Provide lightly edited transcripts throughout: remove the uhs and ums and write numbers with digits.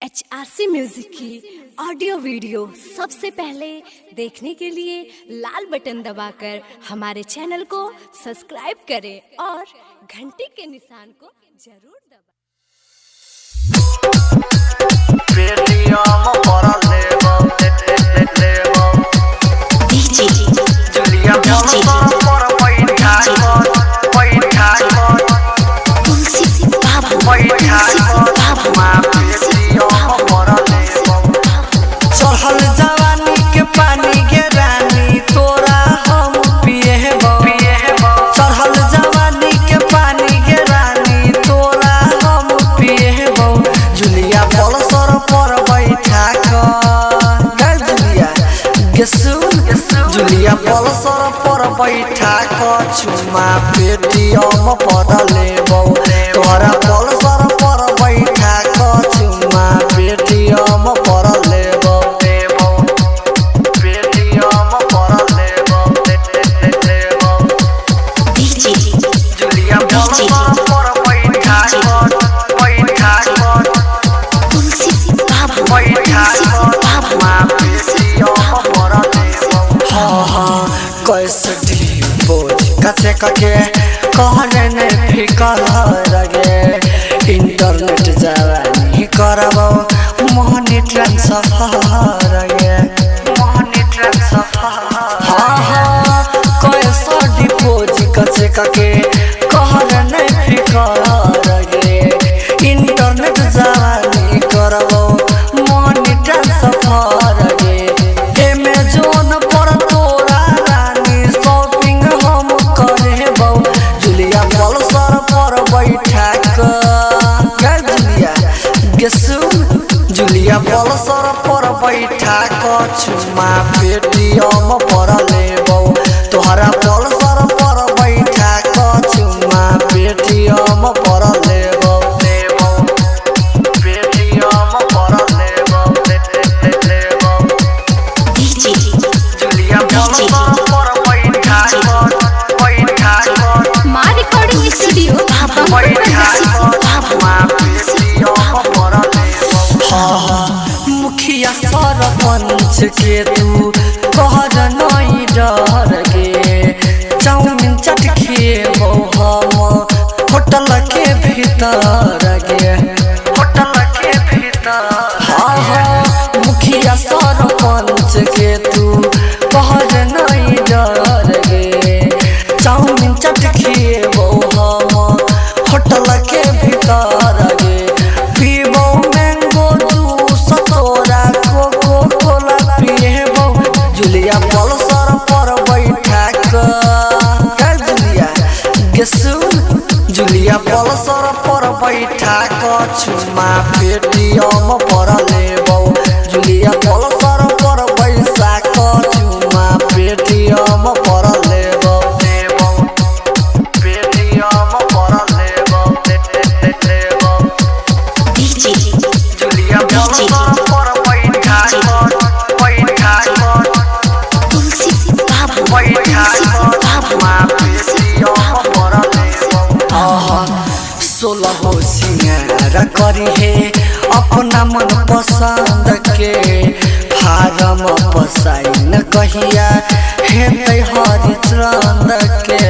HRC music की audio video सबसे पहले देखने के लिए लाल बटन दबाकर हमारे चैनल को सब्सक्राइब करें और घंटी के निशान को जरूर दबाएं। चढ़ल जवानी के पानी के रानी तोरा हम पिएबो। चढ़ल जवानी के पानी के रानी तोरा हम पिएबो। जुलिया पलसर पर बैठा कर जुलिया जुलिया पलसर पर बैठा कर चुमा पेटीएम पर लेबो। तोरा पलसर पर बैठा कर चुमा पेटीएम पर लेबो। कैसे बोझ कचे कके कहने ने फिकर लगे। इंटरनेट जवानी करबो मोहनी ट्रांसफर गे। कैसे बोझ कचे कके कहने ने फिकर लगे। इंटरनेट जवानी करबो मोहनी ट्रांसफर गे। अमेज़न पर तोरा रानी शॉपिंग हम करेबो। जुलिया पलसर पर बैठा कर जुलिया पलसर पर बैठा कर चुमा पेटीएम पर लेबो। तोहरा पलसर पर बैठा कर चुमा पेटीएम पर लेबो। मुखिया सरपंच के तू कहर नहीं डर गे। चाउमीन चाट खेबो हम होटल के भीतर गे। मुखिया सरपंच के तू कहर नहीं डर गे। चाउमीन चाट खेबो हम होटल के भीतर गे। पीबो मैंगो जूस तोरा कोको कोला पिएबो। जुलिया पलसर पर बैठा कर जुलिया पलसर पर बैठा कर चुमा पेटीएम पर लेबो। जुलिया पलसर पर बैठा कर चुमा पेटीएम पर लेबो। सोलह सिंगार करी है अपना मन पसंद के। फारम पसाइन कहिया हेतै हरिचंद के।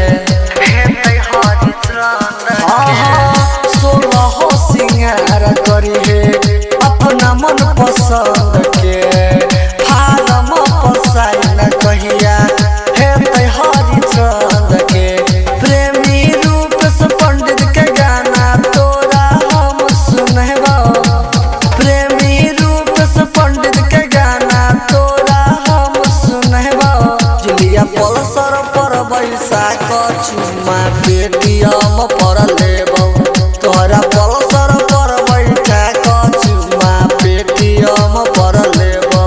सोलह सिंगार करी है अपना मन पसंद के। फारम पसाइन कहिया हेतै हरिचंद के। प्रेमी रूप से पंडित के गाना तोरा हम सुनबो। प्रेमी रूप से पंडित के गाना तोरा हम सुनबो। जुलिया पलसर पर बैठा कर चुमा पेटीएम पर लेबो। तोरा पलसर पर बैठा कर चुमा पेटीएम पर लेबो।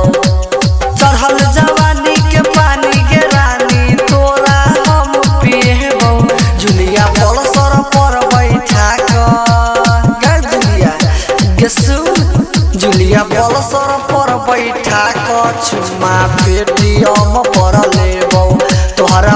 चढ़ल जवानी के पानी के रानी तोरा हम पिएबो। जुलिया पलसर पर बैठा कर जुलिया पलसर पर बैठा कर चुमा पेटीएम पर लेबो। तोहरा